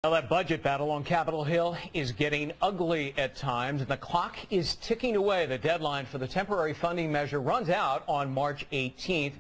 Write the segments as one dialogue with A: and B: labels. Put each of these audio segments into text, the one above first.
A: Well, that budget battle on Capitol Hill is getting ugly at times, and the clock is ticking away. The deadline for the temporary funding measure runs out on March 18th,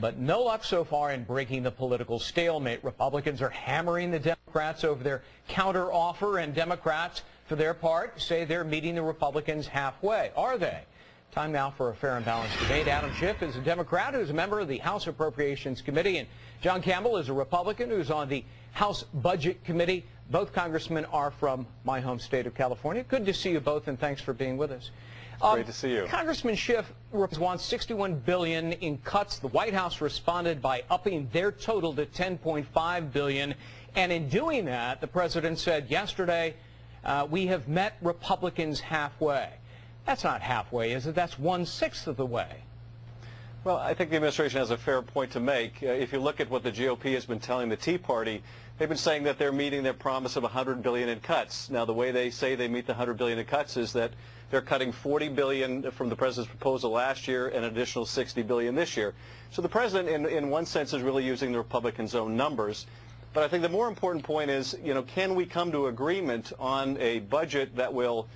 A: but no luck so far in breaking the political stalemate. Republicans are hammering the Democrats over their counteroffer, and Democrats, for their part, say they're meeting the Republicans halfway. Are they? Time now for a fair and balanced debate. Adam Schiff is a Democrat who's a member of the House Appropriations Committee, and John Campbell is a Republican who's on the House Budget Committee. Both congressmen are from my home state of California. Good to see you both, and thanks for being with us.
B: Great to see you.
A: Congressman Schiff wants $61 billion in cuts. The White House responded by upping their total to $10.5 billion, and in doing that, the president said yesterday, we have met Republicans halfway. That's not halfway, is it? That's 1/6 of the way.
B: Well, I think the administration has a fair point to make. If you look at what the GOP has been telling the Tea Party, they've been saying that they're meeting their promise of $100 billion in cuts. Now, the way they say they meet the $100 billion in cuts is that they're cutting $40 billion from the president's proposal last year and an additional $60 billion this year. So the president, in one sense, is really using the Republicans' own numbers. But I think the more important point is, can we come to agreement on a budget that will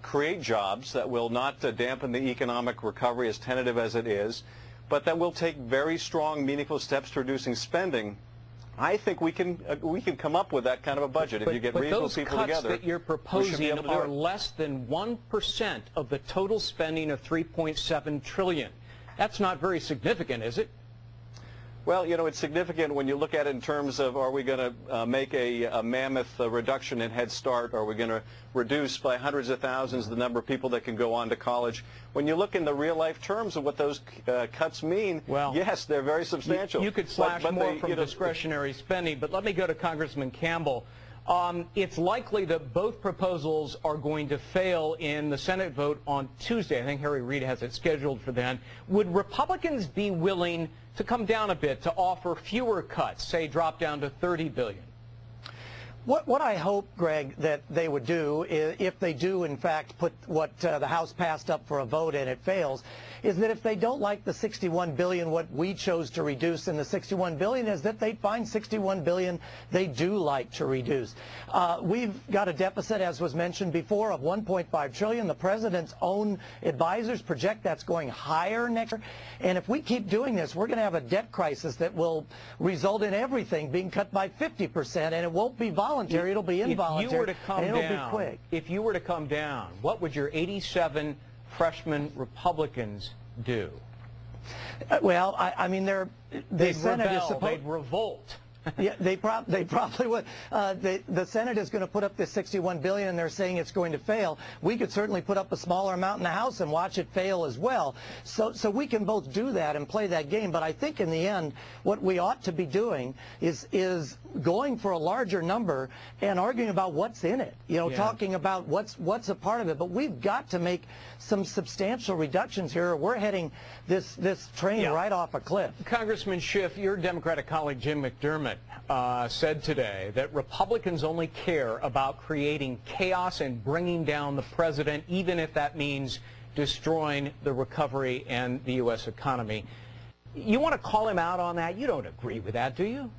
B: create jobs, that will not dampen the economic recovery as tentative as it is, but that will take very strong, meaningful steps to reducing spending? I think we can come up with that kind of a budget if you get reasonable people together.
A: But those cuts that you're proposing are less than 1% of the total spending of $3.7 trillion. That's not very significant, is it?
B: Well, it's significant when you look at it in terms of, are we going to make a mammoth reduction in Head Start? Are we going to reduce by hundreds of thousands the number of people that can go on to college? When you look in the real-life terms of what those cuts mean, well, yes, they're very substantial.
A: You could slash more from discretionary spending, but let me go to Congressman Campbell. It's likely that both proposals are going to fail in the Senate vote on Tuesday. I think Harry Reid has it scheduled for then. Would Republicans be willing to come down a bit, to offer fewer cuts, say drop down to $30 billion?
C: What I hope, Greg, that they would do, is, if they do, in fact, put what the House passed up for a vote and it fails, is that if they don't like the $61 billion, what we chose to reduce in the $61 billion, is that they'd find $61 billion they do like to reduce. We've got a deficit, as was mentioned before, of $1.5 trillion. The president's own advisors project that's going higher next year. And if we keep doing this, we're going to have a debt crisis that will result in everything being cut by 50%, and it won't be voluntary, it'll be involuntary,
A: if you were to come
C: and it'll
A: down,
C: be quick.
A: If you were to come down, what would your 87 freshman Republicans do?
C: Well, I mean, the Senate is supposed...
A: They'd revolt.
C: Yeah, they probably would. The Senate is going to put up this $61 billion, and they're saying it's going to fail. We could certainly put up a smaller amount in the House and watch it fail as well. So we can both do that and play that game. But I think in the end, what we ought to be doing is going for a larger number and arguing about what's in it. Talking about what's a part of it. But we've got to make some substantial reductions here, or we're heading this train right off a cliff.
A: Congressman Schiff, your Democratic colleague Jim McDermott said today that Republicans only care about creating chaos and bringing down the president, even if that means destroying the recovery and the U.S. economy. You want to call him out on that? You don't agree with that, do you?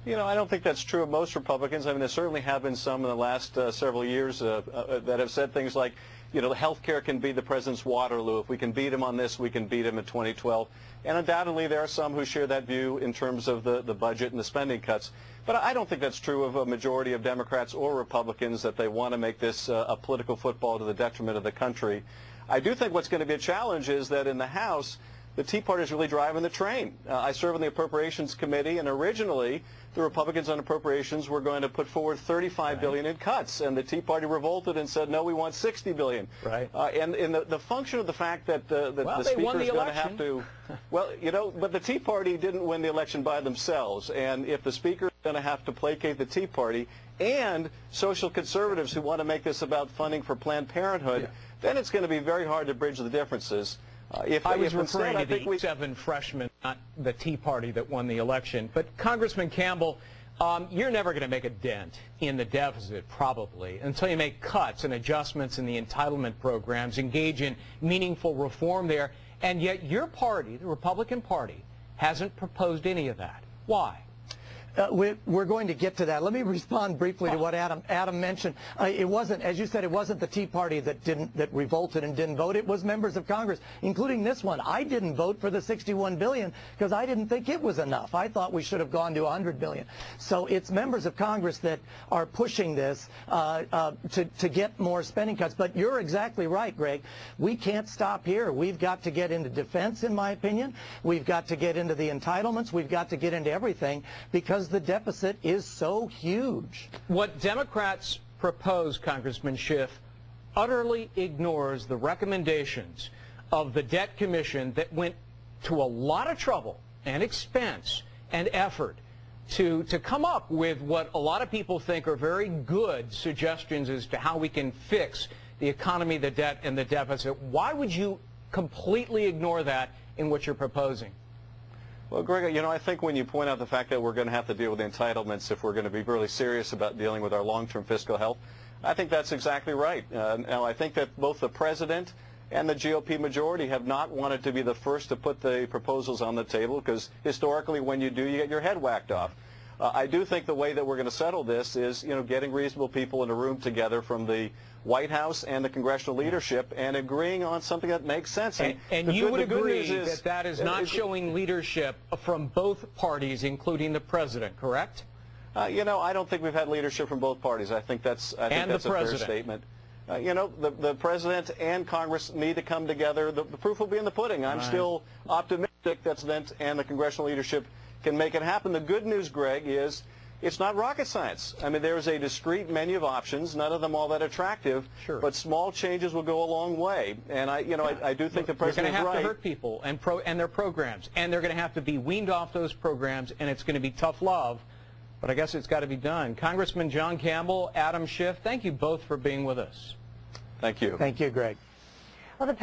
B: I don't think that's true of most Republicans. I mean, there certainly have been some in the last several years that have said things like, health care can be the president's Waterloo. If we can beat him on this, we can beat him in 2012. And undoubtedly, there are some who share that view in terms of the budget and the spending cuts. But I don't think that's true of a majority of Democrats or Republicans, that they want to make this a political football to the detriment of the country. I do think what's going to be a challenge is that in the House, the Tea Party is really driving the train. I serve on the Appropriations Committee, and originally the Republicans on Appropriations were going to put forward $35 billion in cuts, and the Tea Party revolted and said, no, we want $60 billion.
A: Right.
B: And the function of the fact that the Speaker is going to have to, but the Tea Party didn't win the election by themselves, and if the Speaker is going to have to placate the Tea Party and social conservatives who want to make this about funding for Planned Parenthood, then it's going to be very hard to bridge the differences.
A: I was referring to the 7 freshmen, not the Tea Party that won the election. But Congressman Campbell, you're never going to make a dent in the deficit, probably, until you make cuts and adjustments in the entitlement programs, engage in meaningful reform there. And yet your party, the Republican Party, hasn't proposed any of that. Why?
C: We're going to get to that. Let me respond briefly to what Adam mentioned. It wasn't, as you said, it wasn't the Tea Party that revolted and didn't vote. It was members of Congress, including this one. I didn't vote for the $61 billion because I didn't think it was enough. I thought we should have gone to $100 billion. So it's members of Congress that are pushing this to get more spending cuts. But you're exactly right, Greg. We can't stop here. We've got to get into defense, in my opinion. We've got to get into the entitlements. We've got to get into everything because the deficit is so huge.
A: What Democrats propose, Congressman Schiff, utterly ignores the recommendations of the Debt Commission that went to a lot of trouble and expense and effort to come up with what a lot of people think are very good suggestions as to how we can fix the economy, the debt, and the deficit. Why would you completely ignore that in what you're proposing?
B: Well, Greg, I think when you point out the fact that we're going to have to deal with the entitlements if we're going to be really serious about dealing with our long-term fiscal health, I think that's exactly right. Now, I think that both the President and the GOP majority have not wanted to be the first to put the proposals on the table because historically when you do, you get your head whacked off. I do think the way that we're going to settle this is, getting reasonable people in a room together from the White House and the congressional leadership and agreeing on something that makes sense.
A: And you would agree that that is not showing leadership from both parties, including the President, correct?
B: I don't think we've had leadership from both parties. I think that's a fair statement. The President and Congress need to come together. The proof will be in the pudding. I'm still optimistic that the President and the congressional leadership can make it happen. The good news, Greg, is it's not rocket science. I mean, there's a discrete menu of options, none of them all that attractive, but small changes will go a long way. And I do think the President is right.
A: They're going to have to hurt people and their programs, and they're going to have to be weaned off those programs, and it's going to be tough love. But I guess it's got to be done. Congressman John Campbell, Adam Schiff, thank you both for being with us.
B: Thank you.
C: Thank you, Greg.